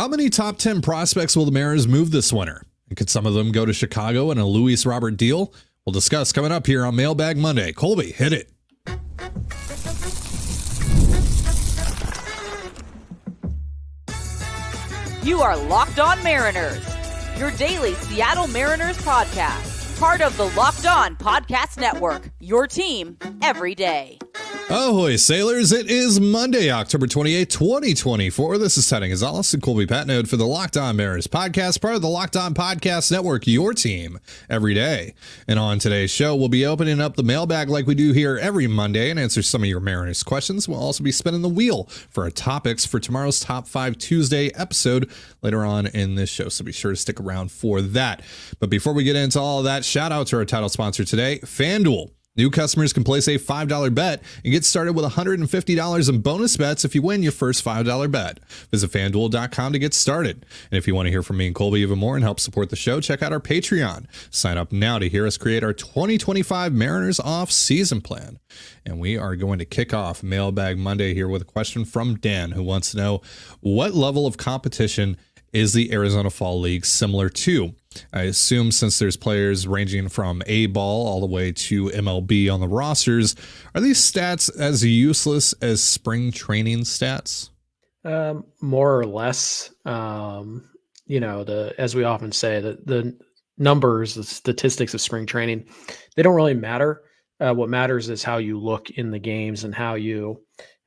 How many top 10 prospects will the Mariners move this winter? And could some of them go to Chicago in a Luis Robert deal? We'll discuss coming up here on Mailbag Monday. Colby, hit it. You are Locked On Mariners, your daily Seattle Mariners podcast. Part of the Locked On Podcast Network, your team every day. Ahoy, sailors. It is Monday, October 28th, 2024. This is Teddy Gonzalez and Colby Patnode for the Locked On Mariners podcast, part of the Locked On Podcast Network, your team every day. And on today's show, we'll be opening up the mailbag like we do here every Monday and answer some of your Mariners questions. We'll also be spinning the wheel for our topics for tomorrow's Top 5 Tuesday episode later on in this show, so be sure to stick around for that. But before we get into all of that, shout out to our title sponsor today, FanDuel. New customers can place a $5 bet and get started with $150 in bonus bets if you win your first $5 bet. Visit FanDuel.com to get started. And if you want to hear from me and Colby even more and help support the show, check out our Patreon. Sign up now to hear us create our 2025 Mariners off-season plan. And we are going to kick off Mailbag Monday here with a question from Dan, who wants to know, what level of competition is the Arizona Fall League similar to? I assume since there's players ranging from A-ball all the way to MLB on the rosters, are these stats as useless as spring training stats? More or less. As we often say, the numbers, the statistics of spring training, they don't really matter. What matters is how you look in the games and how you,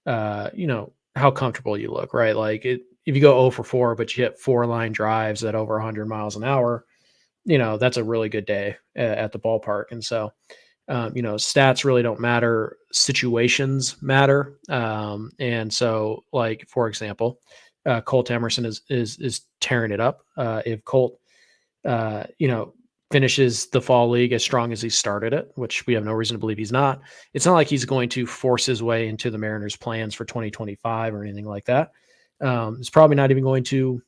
how comfortable you look, right? Like if you go 0 for 4, but you hit 4 line drives at over 100 miles an hour, that's a really good day at the ballpark. And so, stats really don't matter. Situations matter. And so, like, for example, Colt Emerson is tearing it up. If Colt, finishes the fall league as strong as he started it, which we have no reason to believe he's not, it's not like he's going to force his way into the Mariners' plans for 2025 or anything like that. It's probably not even going to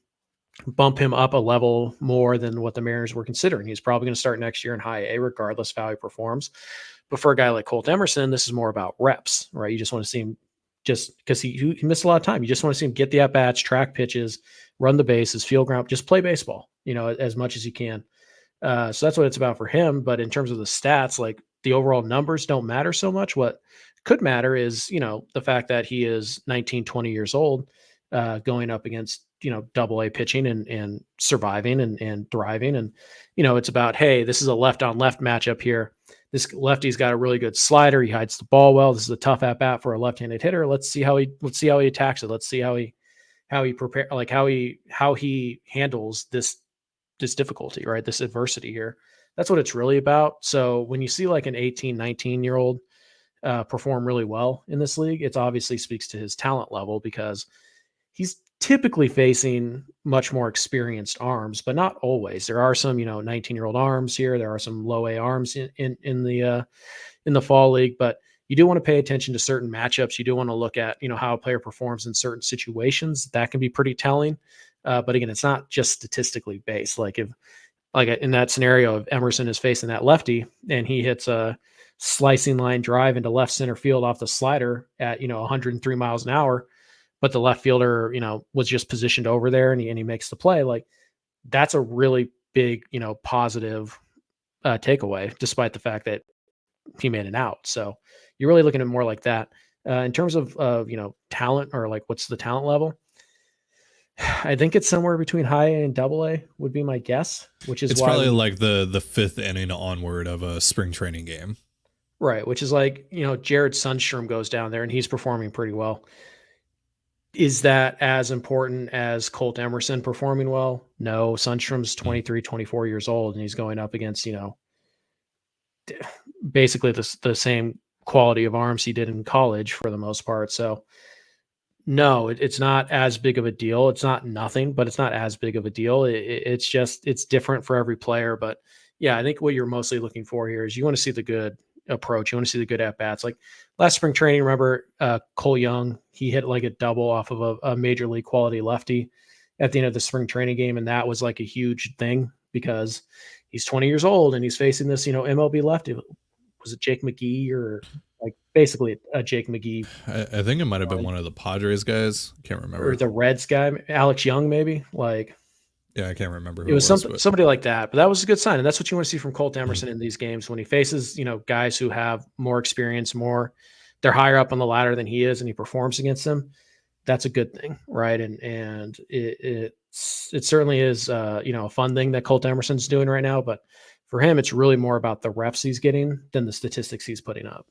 bump him up a level more than what the Mariners were considering. He's probably going to start next year in high A, regardless of how he performs. But for a guy like Colt Emerson, this is more about reps, right? You just want to see him, just because he missed a lot of time. You just want to see him get the at-bats, track pitches, run the bases, field ground, just play baseball, as much as you can. So that's what it's about for him. But in terms of the stats, like the overall numbers don't matter so much. What could matter is, the fact that he is 19, 20 years old, going up against, AA pitching and surviving and thriving. And, it's about, hey, this is a left on left matchup here. This lefty's got a really good slider. He hides the ball well. This is a tough at bat for a left-handed hitter. Let's see how he attacks it. Let's see how he handles this difficulty, right? This adversity here. That's what it's really about. So when you see like an 18, 19-year-old perform really well in this league, it obviously speaks to his talent level, because he's typically facing much more experienced arms, but not always. There are some, 19-year-old arms here. There are some low A arms in the fall league, but you do want to pay attention to certain matchups. You do want to look at, how a player performs in certain situations. That can be pretty telling. But again, it's not just statistically based. Like in that scenario, if Emerson is facing that lefty and he hits a slicing line drive into left center field off the slider at, 103 miles an hour, but the left fielder, was just positioned over there and he makes the play, like that's a really big, positive takeaway, despite the fact that he made an out. So you're really looking at more like that. In terms of talent, or like what's the talent level, I think it's somewhere between high A and AA would be my guess, which is probably like the fifth inning onward of a spring training game. Right. Which is like, Jared Sundstrom goes down there and he's performing pretty well. Is that as important as Colt Emerson performing well? No. Sundstrom's 23, 24 years old, and he's going up against, basically the same quality of arms he did in college for the most part. So no, it's not as big of a deal. It's not nothing, but it's not as big of a deal. It's different for every player. But yeah, I think what you're mostly looking for here is you want to see the good approach. You want to see the good at-bats. Like last spring training, remember Cole Young, he hit like a double off of a major league quality lefty at the end of the spring training game. And that was like a huge thing because he's 20 years old and he's facing this, MLB lefty. Was it Jake McGee or like basically a Jake McGee. I think it might have been one of the Padres guys. I can't remember. Or the Reds guy, Alex Young, maybe. Like, yeah, I can't remember who it was but somebody like that. But that was a good sign, and that's what you want to see from Colt Emerson in these games when he faces guys who have more experience, they're higher up on the ladder than he is, and he performs against them. That's a good thing, right? And it certainly is a fun thing that Colt Emerson's doing right now. But for him, it's really more about the reps he's getting than the statistics he's putting up.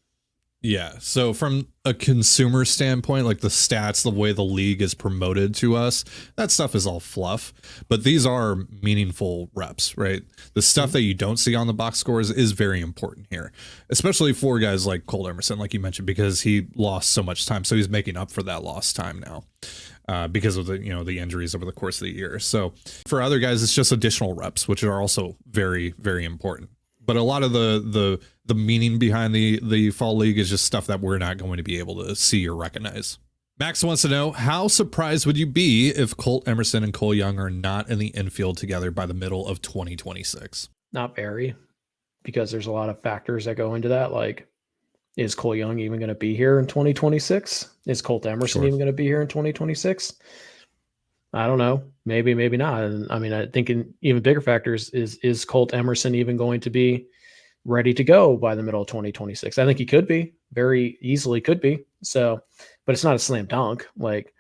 Yeah. So from a consumer standpoint, like the stats, the way the league is promoted to us, that stuff is all fluff. But these are meaningful reps, right? The stuff that you don't see on the box scores is very important here, especially for guys like Colt Emerson, like you mentioned, because he lost so much time. So he's making up for that lost time now. Because of the injuries over the course of the year. So for other guys, it's just additional reps, which are also very, very important. But a lot of the meaning behind the fall league is just stuff that we're not going to be able to see or recognize. Max wants to know, how surprised would you be if Colt Emerson and Cole Young are not in the infield together by the middle of 2026? Not very, because there's a lot of factors that go into that. Like, is Cole Young even going to be here in 2026? Is Colt Emerson even going to be here in 2026? I don't know. Maybe, maybe not. And I mean, I think in even bigger factors is Colt Emerson even going to be ready to go by the middle of 2026? I think he could be, very easily could be. So, but it's not a slam dunk. Like,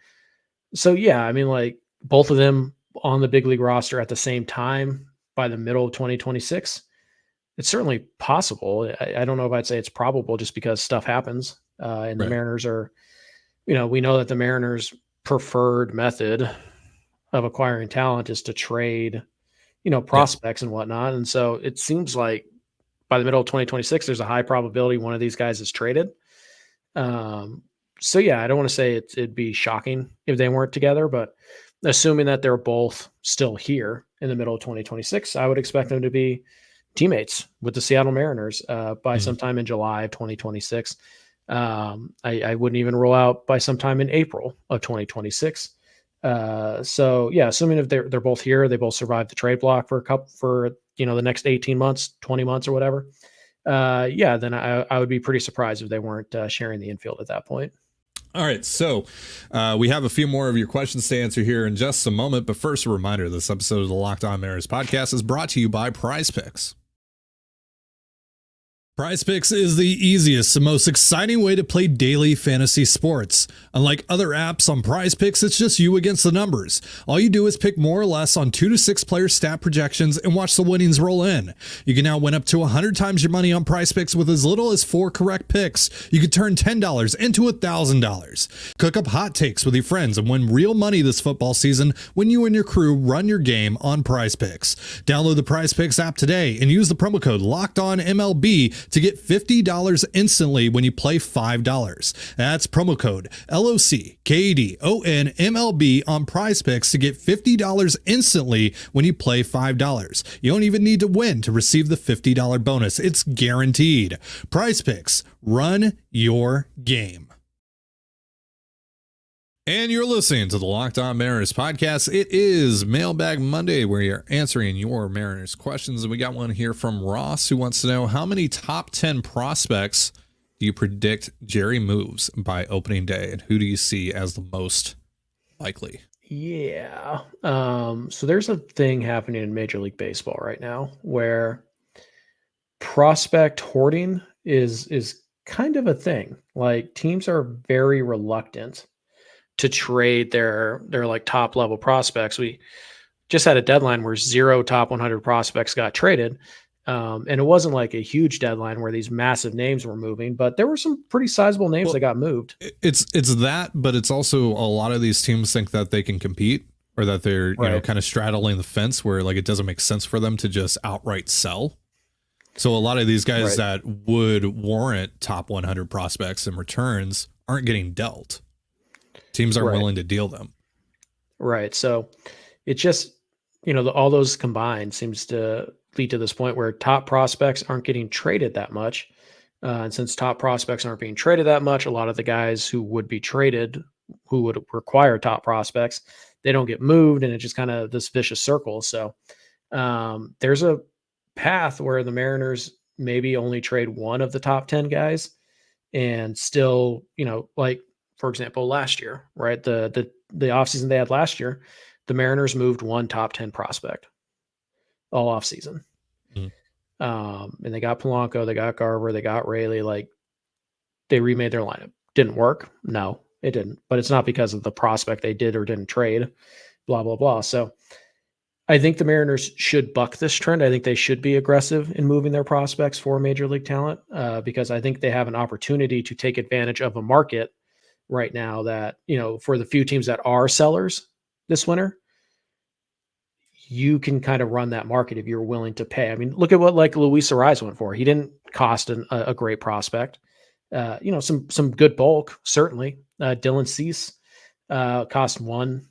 so yeah, I mean, like both of them on the big league roster at the same time by the middle of 2026. It's certainly possible. I don't know if I'd say it's probable just because stuff happens. And the Mariners are, we know that the Mariners' preferred method of acquiring talent is to trade, prospects and whatnot. And so it seems like by the middle of 2026, there's a high probability one of these guys is traded. So yeah, I don't want to say it'd be shocking if they weren't together, but assuming that they're both still here in the middle of 2026, I would expect them to be teammates with the Seattle Mariners by sometime in July of 2026. I wouldn't even rule out by sometime in April of 2026. So yeah, assuming if they're both here, they both survive the trade block for the next 18 months, 20 months or whatever. Then I would be pretty surprised if they weren't sharing the infield at that point. All right, so we have a few more of your questions to answer here in just a moment. But first, a reminder, this episode of the Locked On Mariners podcast is brought to you by PrizePicks. PrizePicks is the easiest and most exciting way to play daily fantasy sports. Unlike other apps on PrizePicks, it's just you against the numbers. All you do is pick more or less on 2 to 6 player stat projections and watch the winnings roll in. You can now win up to 100 times your money on PrizePicks with as little as 4 correct picks. You can turn $10 into $1,000. Cook up hot takes with your friends and win real money this football season when you and your crew run your game on PrizePicks. Download the PrizePicks app today and use the promo code LOCKEDONMLB to get $50 instantly when you play $5. That's promo code LOCKEDONMLB on PrizePicks to get $50 instantly when you play $5. You don't even need to win to receive the $50 bonus. It's guaranteed. PrizePicks, run your game. And you're listening to the Locked On Mariners podcast. It is Mailbag Monday, where you're answering your Mariners questions. And we got one here from Ross, who wants to know, how many top 10 prospects do you predict Jerry moves by opening day? And who do you see as the most likely? Yeah. So there's a thing happening in Major League Baseball right now where prospect hoarding is kind of a thing. Like, teams are very reluctant to trade their like top level prospects. We just had a deadline where 0 top 100 prospects got traded. And it wasn't like a huge deadline where these massive names were moving, but there were some pretty sizable names that got moved. It's that, but it's also a lot of these teams think that they can compete, or that they're kind of straddling the fence where like it doesn't make sense for them to just outright sell. So a lot of these guys that would warrant top 100 prospects and returns aren't getting dealt. Teams aren't willing to deal them. Right. So it just, all those combined seems to lead to this point where top prospects aren't getting traded that much. And since top prospects aren't being traded that much, a lot of the guys who would be traded, who would require top prospects, they don't get moved. And it's just kind of this vicious circle. So there's a path where the Mariners maybe only trade one of the top 10 guys and still, like, for example, last year, right? The offseason they had last year, the Mariners moved one top 10 prospect all offseason. Mhm. And they got Polanco, they got Garver, they got Rayleigh. Like, they remade their lineup. Didn't work? No, it didn't. But it's not because of the prospect they did or didn't trade, blah, blah, blah. So I think the Mariners should buck this trend. I think they should be aggressive in moving their prospects for major league talent, because I think they have an opportunity to take advantage of a market right now that, for the few teams that are sellers this winter, you can kind of run that market if you're willing to pay. I mean, look at what like Luis Ariz went for. He didn't cost a great prospect. Some good bulk, certainly. Dylan Cease cost one,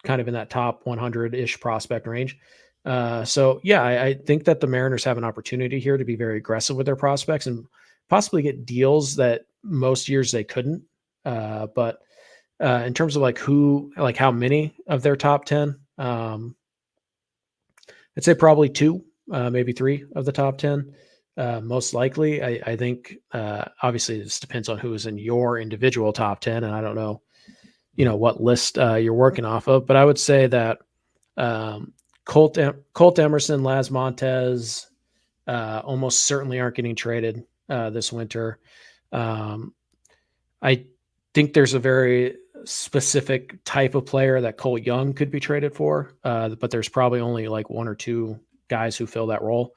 kind of in that top 100-ish prospect range. So yeah, I think that the Mariners have an opportunity here to be very aggressive with their prospects and possibly get deals that most years they couldn't. But in terms of how many of their top 10, I'd say probably two, maybe three of the top 10. Most likely, I think, obviously this depends on who is in your individual top 10. And I don't know, what list you're working off of, but I would say that Colt Emerson, Laz Montez almost certainly aren't getting traded this winter. I think there's a very specific type of player that Cole Young could be traded for, but there's probably only like one or two guys who fill that role.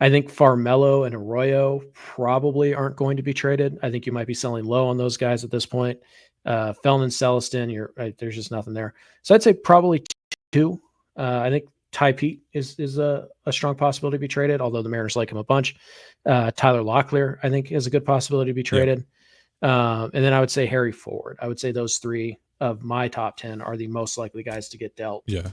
I think Farmelo and Arroyo probably aren't going to be traded. I think you might be selling low on those guys at this point. Felton and Celestin, there's just nothing there. So I'd say probably two. I think Ty Pete is a strong possibility to be traded, although the Mariners like him a bunch. Tyler Locklear, I think, is a good possibility to be traded. Yeah. And then I would say Harry Ford. I would say those three of my top 10 are the most likely guys to get dealt. Yeah.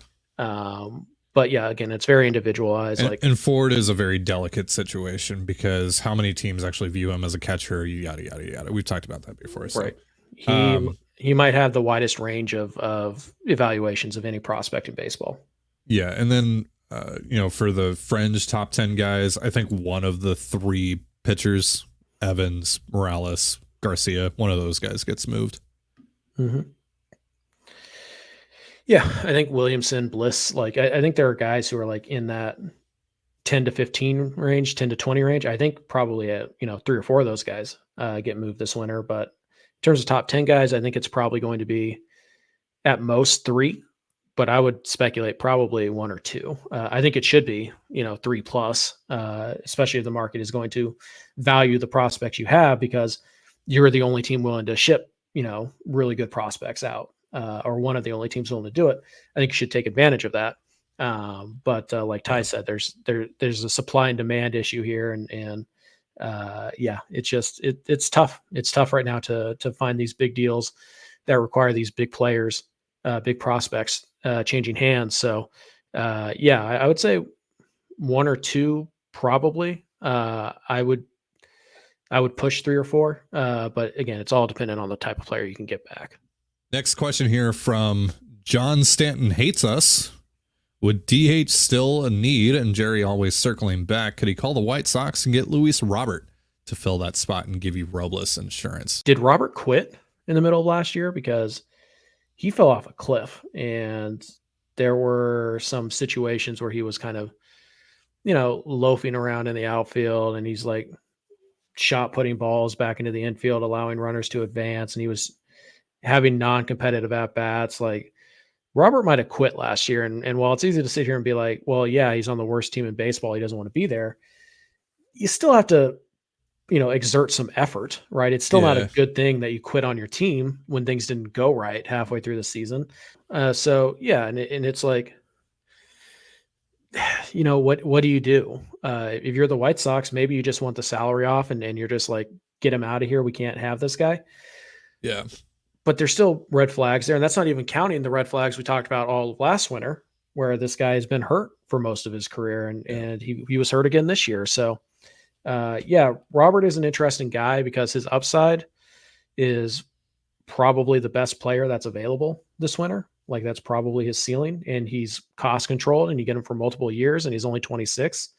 But yeah, again, it's very individualized. And Ford is a very delicate situation because how many teams actually view him as a catcher? Yada yada yada. We've talked about that before. So. Right. He might have the widest range of evaluations of any prospect in baseball. Yeah, and then for the fringe top 10 guys, I think one of the three pitchers, Evans, Morales, Garcia, one of those guys gets moved. Mm-hmm. Yeah, I think Williamson, Bliss, I think there are guys who are like in that 10 to 15 range, 10 to 20 range. I think probably 3 or 4 of those guys get moved this winter. But in terms of top 10 guys, I think it's probably going to be at most 3, but I would speculate probably 1 or 2. I think it should be 3 plus, especially if the market is going to value the prospects you have because you're the only team willing to ship really good prospects out. Or one of the only teams willing to do it. I think you should take advantage of that. But like Ty said, there's a supply and demand issue here, and it's tough. It's tough right now to find these big deals that require these big players, big prospects, changing hands. So I would say 1 or 2 probably. I would push 3 or 4, but again, it's all dependent on the type of player you can get back. Next question here from John Stanton hates us. Would DH still a need? And Jerry always circling back. Could he call the White Sox and get Luis Robert to fill that spot and give you Robles insurance? Did Robert quit in the middle of last year? Because he fell off a cliff and there were some situations where he was kind of, loafing around in the outfield and he's like shot putting balls back into the infield, allowing runners to advance. And he was having non-competitive at-bats. Like Robert might have quit last year. And while it's easy to sit here and be like, well, yeah, he's on the worst team in baseball, he doesn't want to be there. You still have to, exert some effort, right? It's still not a good thing that you quit on your team when things didn't go right halfway through the season. And it's like, what do you do? If you're the White Sox, maybe you just want the salary off and you're just like, get him out of here. We can't have this guy. Yeah. But there's still red flags there. And that's not even counting the red flags we talked about all of last winter, where this guy has been hurt for most of his career. And he was hurt again this year. So, Robert is an interesting guy because his upside is probably the best player that's available this winter. Like that's probably his ceiling, and he's cost controlled and you get him for multiple years and he's only 26.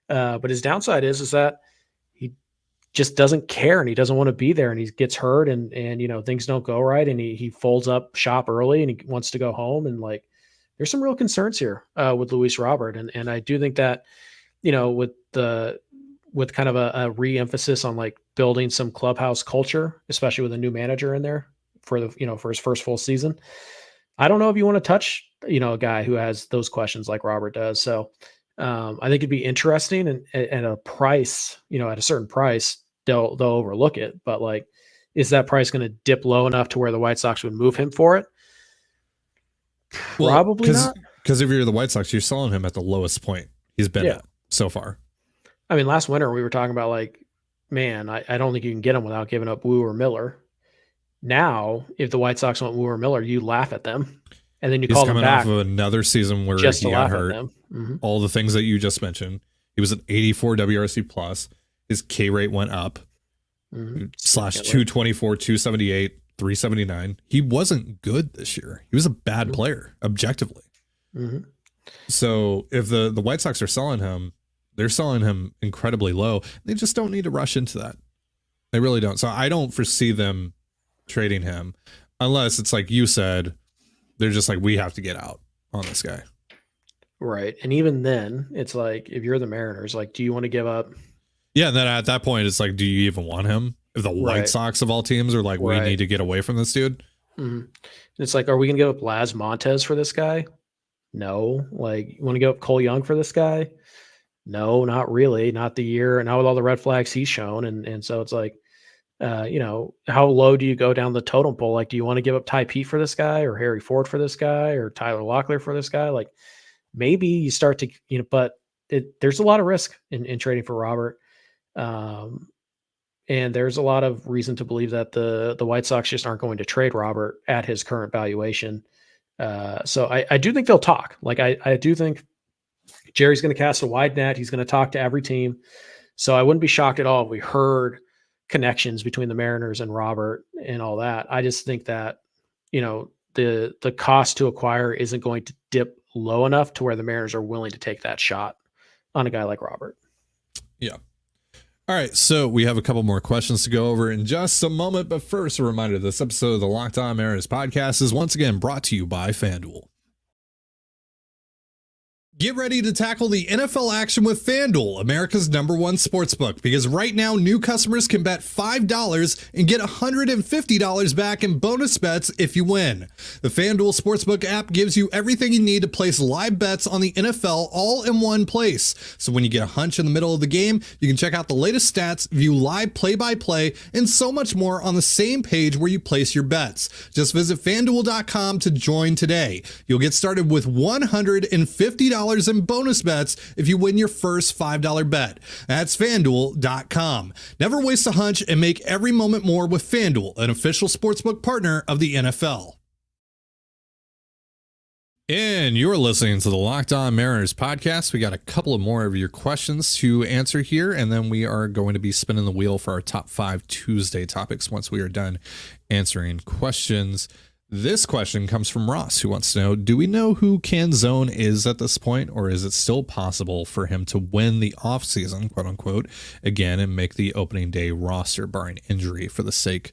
But his downside is that he just doesn't care and he doesn't want to be there and he gets hurt and things don't go right and he folds up shop early and he wants to go home and like there's some real concerns here with Luis Robert and I do think that with kind of a re-emphasis on like building some clubhouse culture, especially with a new manager in there for for his first full season. I don't know if you want to touch a guy who has those questions like Robert does. So I think it'd be interesting and at a price, at a certain price, they'll overlook it. But like, is that price going to dip low enough to where the White Sox would move him for it? Probably not. Because if you're the White Sox, you're selling him at the lowest point he's been at so far. I mean, last winter we were talking about like, man, I don't think you can get him without giving up Wu or Miller. Now, if the White Sox want Wu or Miller, you laugh at them. And then you call them back. He's coming off of another season where just he got hurt. Mm-hmm. All the things that you just mentioned. He was an 84 WRC plus. His K rate went up. Slash 224, 278, 379. He wasn't good this year. He was a bad player, objectively. So if the White Sox are selling him, they're selling him incredibly low. They just don't need to rush into that. They really don't. So I don't foresee them trading him unless it's like you said, they're just like, we have to get out on this guy. Right. And even then it's like, if you're the Mariners, like, do you want to give up? Yeah. And then at that point, it's like, do you even want him? If the White Sox of all teams are like, we need to get away from this dude. It's like, are we going to give up Laz Montez for this guy? No. Like, you want to give up Cole Young for this guy? No, not really. Not the year. Not with all the red flags he's shown. And so it's like, how low do you go down the totem pole? Like, do you want to give up Ty Pete for this guy or Harry Ford for this guy or Tyler Locklear for this guy? Like maybe you start to, but there's a lot of risk in trading for Robert. And there's a lot of reason to believe that the White Sox just aren't going to trade Robert at his current valuation. So I do think they'll talk. Like I do think Jerry's going to cast a wide net. He's going to talk to every team. So I wouldn't be shocked at all if we heard connections between the Mariners and Robert and all that. I just think that, the cost to acquire isn't going to dip low enough to where the Mariners are willing to take that shot on a guy like Robert. Yeah. All right. So we have a couple more questions to go over in just a moment. But first, a reminder, this episode of the Locked On Mariners podcast is once again brought to you by FanDuel. Get ready to tackle the NFL action with FanDuel, America's #1 sportsbook, because right now new customers can bet $5 and get $150 back in bonus bets if you win. The FanDuel Sportsbook app gives you everything you need to place live bets on the NFL all in one place. So when you get a hunch in the middle of the game, you can check out the latest stats, view live play-by-play, and so much more on the same page where you place your bets. Just visit FanDuel.com to join today. You'll get started with $150 in bonus bets if you win your first $5 bet. That's FanDuel.com. Never waste a hunch and make every moment more with FanDuel, an official sportsbook partner of the NFL. And you're listening to the Locked On Mariners podcast. We got a couple of more of your questions to answer here, and then we are going to be spinning the wheel for our top 5 Tuesday topics once we are done answering questions. This question comes from Ross, who wants to know, do we know who Canzone is at this point, or is it still possible for him to win the offseason, quote unquote, again, and make the opening day roster barring injury for the sake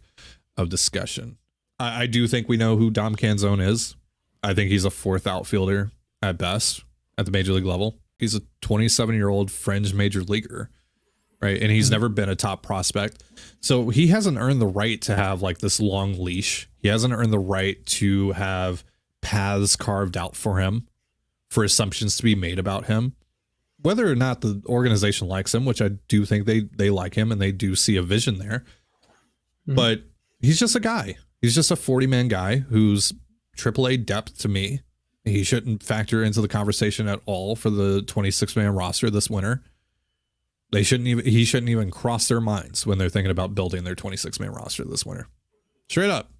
of discussion? I do think we know who Dom Canzone is. I think he's a 4th outfielder at best at the major league level. He's a 27-year-old fringe major leaguer, right? And he's never been a top prospect. So he hasn't earned the right to have like this long leash. He hasn't earned the right to have paths carved out for him, for assumptions to be made about him. Whether or not the organization likes him, which I do think they like him and they do see a vision there. But he's just a guy. He's just a 40-man guy who's AAA depth to me. He shouldn't factor into the conversation at all for the 26-man roster this winter. He shouldn't even cross their minds when they're thinking about building their 26-man roster this winter. Straight up.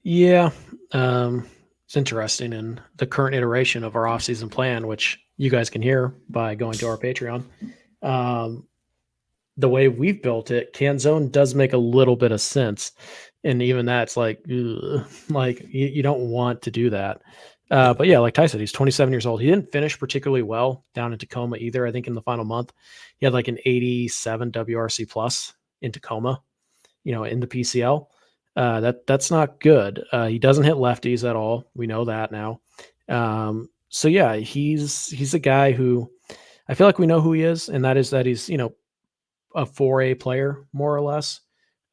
Yeah. It's interesting. In the current iteration of our offseason plan, which you guys can hear by going to our Patreon, the way we've built it, Canzone does make a little bit of sense. And even that's like, ugh, like you don't want to do that. But yeah, like Ty said, he's 27 years old. He didn't finish particularly well down in Tacoma either. I think in the final month, he had like an 87 WRC plus in Tacoma, in the PCL. That's not good. He doesn't hit lefties at all. We know that now. So yeah, he's a guy who I feel like we know who he is, and that is that he's, a 4A player, more or less.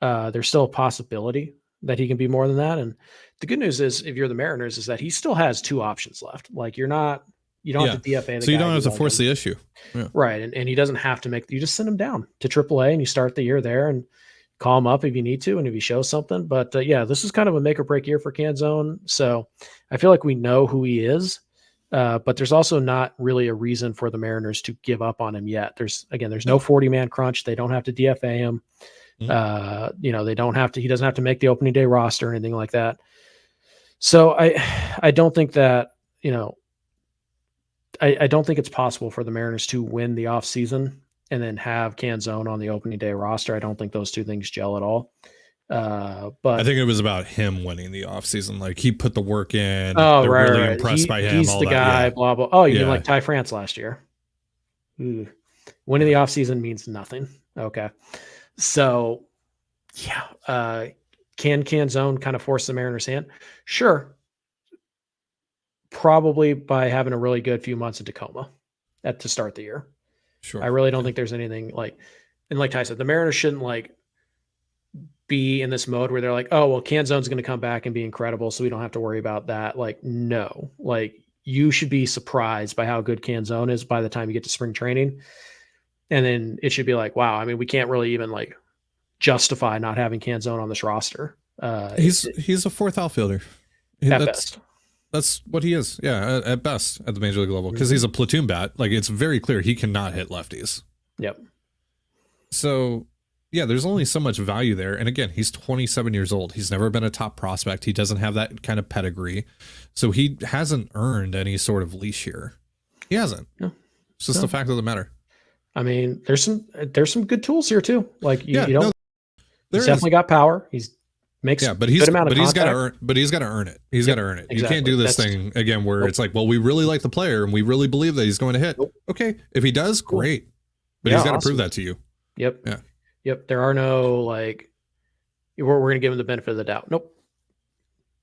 There's still a possibility that he can be more than that. And the good news is, if you're the Mariners, is that he still has 2 options left. Like you don't have to DFA the so you guy don't have if to force the issue. Yeah. Right. And he doesn't have to you just send him down to AAA and you start the year there and call him up if you need to and if he shows something. But yeah, this is kind of a make or break year for Canzone. So I feel like we know who he is. But there's also not really a reason for the Mariners to give up on him yet. There's no 40-man crunch. They don't have to DFA him. They don't have to, he doesn't have to make the opening day roster or anything like that. So I don't think that, I don't think it's possible for the Mariners to win the offseason and then have Canzone on the opening day roster. I don't think those two things gel at all. But I think it was about him winning the offseason. Like he put the work in. Oh, They're right, really right. impressed by him. He's all the that, guy, yeah. blah, blah. Oh, you mean Yeah. like Ty France last year? Ooh. Winning the offseason means nothing. Okay. So, yeah. Can Canzone kind of force the Mariners' hand? Sure. Probably by having a really good few months in Tacoma to start the year. Sure. I really don't think there's anything and like Ty said, the Mariners shouldn't be in this mode where they're like, oh, well, Canzone's going to come back and be incredible, so we don't have to worry about that. No. You should be surprised by how good Canzone is by the time you get to spring training. And then it should be like, wow, I mean, we can't really even justify not having Canzone on this roster. He's a 4th outfielder. At best. That's what he is. Yeah, at best at the major league level, because he's a platoon bat. It's very clear he cannot hit lefties. Yep. So yeah, there's only so much value there. And again, he's 27 years old. He's never been a top prospect. He doesn't have that kind of pedigree. So he hasn't earned any sort of leash here. He hasn't. No. It's just the fact of the matter. I mean, there's some good tools here too. He's there's definitely got power. But he's got to earn. But he's got to earn it. He's got to earn it. Exactly. You can't do this thing again where it's like, well, we really like the player and we really believe that he's going to hit. Nope. Okay, if he does, great. But he's got to prove that to you. Yep. Yeah. Yep. There are no we're going to give him the benefit of the doubt. Nope.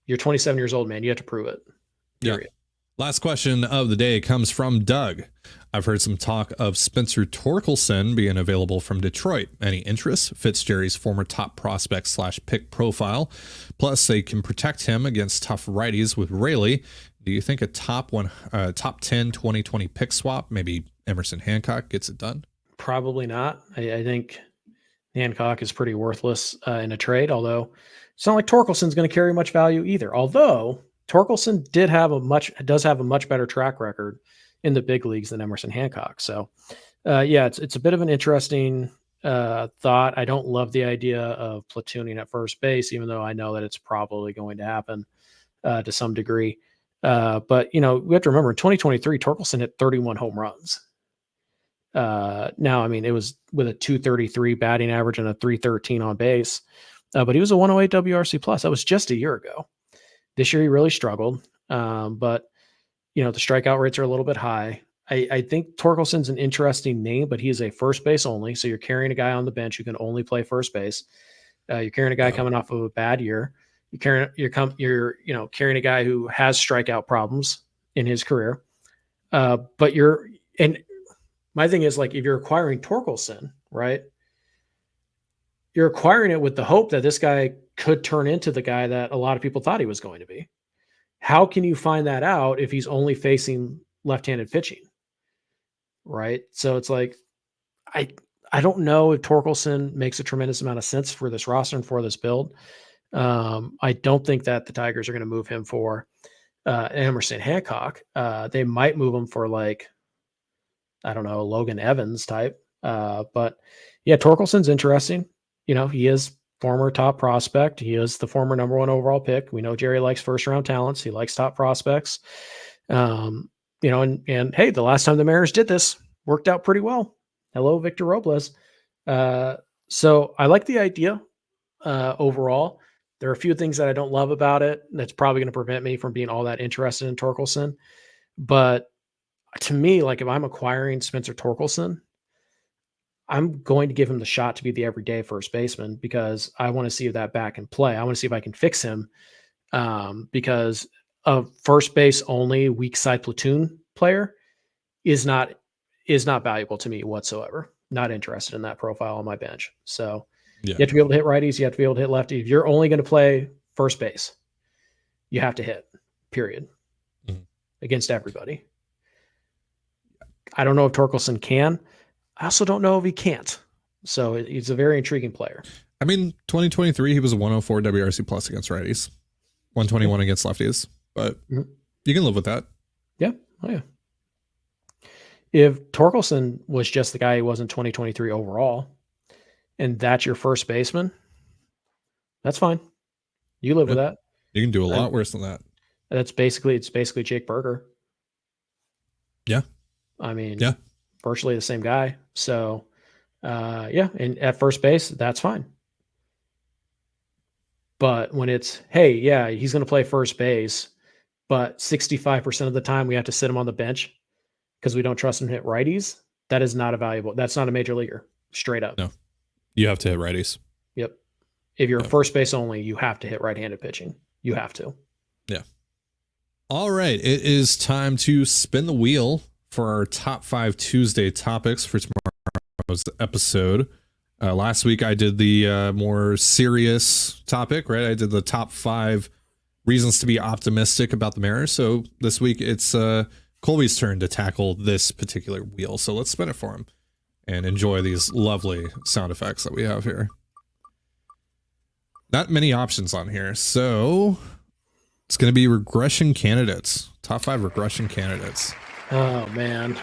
You're 27 years old, man. You have to prove it. Period. Yeah. Last question of the day comes from Doug. I've heard some talk of Spencer Torkelson being available from Detroit. Any interest? Fits Jerry's former top prospect / pick profile. Plus, they can protect him against tough righties with Rayleigh. Do you think a top 10 2020 pick swap, maybe Emerson Hancock, gets it done? Probably not. I think Hancock is pretty worthless in a trade, although it's not like Torkelson's going to carry much value either. Although Torkelson does have a much better track record in the big leagues than Emerson Hancock. So, it's a bit of an interesting thought. I don't love the idea of platooning at first base, even though I know that it's probably going to happen to some degree. But we have to remember in 2023, Torkelson hit 31 home runs. Now, I mean, it was with a 233 batting average and a 313 on base, but he was a 108 WRC plus. That was just a year ago. This year he really struggled. But the strikeout rates are a little bit high. I think Torkelson's an interesting name, but he is a first base only. So you're carrying a guy on the bench who can only play first base. You're carrying a guy coming off of a bad year. You're carrying a guy who has strikeout problems in his career. But my thing is if you're acquiring Torkelson, right? You're acquiring it with the hope that this guy could turn into the guy that a lot of people thought he was going to be. How can you find that out if he's only facing left-handed pitching? Right. So it's I don't know if Torkelson makes a tremendous amount of sense for this roster and for this build. I don't think that the Tigers are going to move him for Emerson Hancock. They might move him for I don't know, Logan Evans type. But yeah, Torkelson's interesting. He is former top prospect. He is the former number 1 overall pick. We know Jerry likes first round talents. He likes top prospects. And hey, the last time the Mariners did this worked out pretty well. Hello, Victor Robles. So I like the idea overall. There are a few things that I don't love about it. That's probably going to prevent me from being all that interested in Torkelson. But to me, like if I'm acquiring Spencer Torkelson, I'm going to give him the shot to be the everyday first baseman because I want to see if that bat can play. I want to see if I can fix him because a first base only weak side platoon player is not valuable to me whatsoever. Not interested in that profile on my bench. So you have to be able to hit righties. You have to be able to hit lefties. If you're only going to play first base, you have to hit, period, against everybody. I don't know if Torkelson can. I also don't know if he can't. So he's a very intriguing player. I mean, 2023, he was a 104 WRC plus against righties, 121 against lefties, but you can live with that. Yeah. Oh, yeah. If Torkelson was just the guy he was in 2023 overall, and that's your first baseman, that's fine. You live with that. You can do a lot worse than that. It's basically Jake Berger. Yeah. I mean, virtually the same guy. So, and at first base, that's fine. But when it's, hey, yeah, he's going to play first base, but 65% of the time we have to sit him on the bench because we don't trust him to hit righties, that's not a major leaguer, straight up. No, you have to hit righties. Yep. If you're a first base only, you have to hit right-handed pitching. You have to. Yeah. All right. It is time to spin the wheel for our top 5 Tuesday topics for tomorrow's episode. Last week I did the more serious topic, right? I did the top 5 reasons to be optimistic about the Mariners. So this week it's Colby's turn to tackle this particular wheel. So let's spin it for him and enjoy these lovely sound effects that we have here. Not many options on here. So it's going to be regression candidates. Top 5 regression candidates. Oh, man.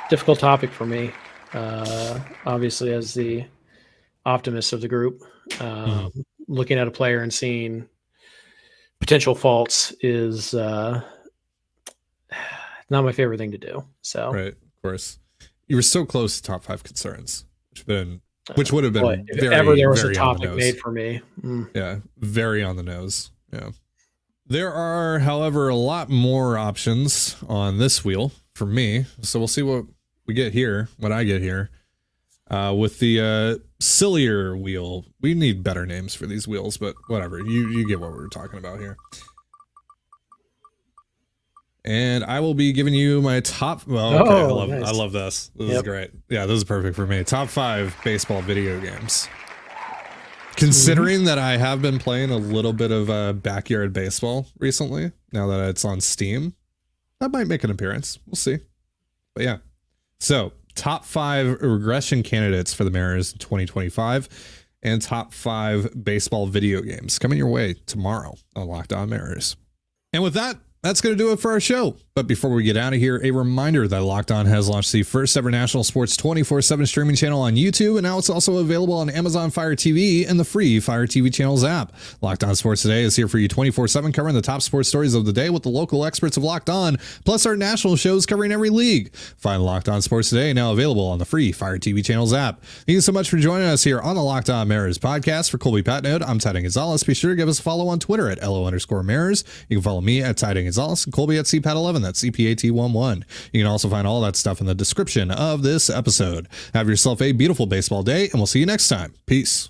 Difficult topic for me. Obviously, as the optimist of the group, looking at a player and seeing potential faults is not my favorite thing to do. So, right, of course. You were so close to top 5 concerns, which would have been if very, ever there was very a topic made for me. Yeah, very on the nose. Yeah. There are, however, a lot more options on this wheel for me. So we'll see what we get here, what I get here. With the sillier wheel, we need better names for these wheels, but whatever. You get what we're talking about here. And I will be giving you my top. Well, okay, I love this. This is great. Yeah, this is perfect for me. Top 5 baseball video games. Considering that I have been playing a little bit of backyard baseball recently, now that it's on Steam, that might make an appearance. We'll see. But yeah. So, top 5 regression candidates for the Mariners in 2025 and top 5 baseball video games coming your way tomorrow on Locked On Mariners. And with that, that's going to do it for our show. But before we get out of here, a reminder that Locked On has launched the first ever national sports 24/7 streaming channel on YouTube, and now it's also available on Amazon Fire TV and the free Fire TV channels app. Locked On Sports Today is here for you 24/7, covering the top sports stories of the day with the local experts of Locked On, plus our national shows covering every league. Find Locked On Sports Today now available on the free Fire TV channels app. Thank you so much for joining us here on the Locked On Mariners podcast. For Colby Patnode, I'm Titan Gonzalez. Be sure to give us a follow on Twitter at LO_Mariners. You can follow me at Titan Gonzalez and Colby at CPAT11. That's CPAT11. You can also find all that stuff in the description of this episode. Have yourself a beautiful baseball day, and we'll see you next time. Peace.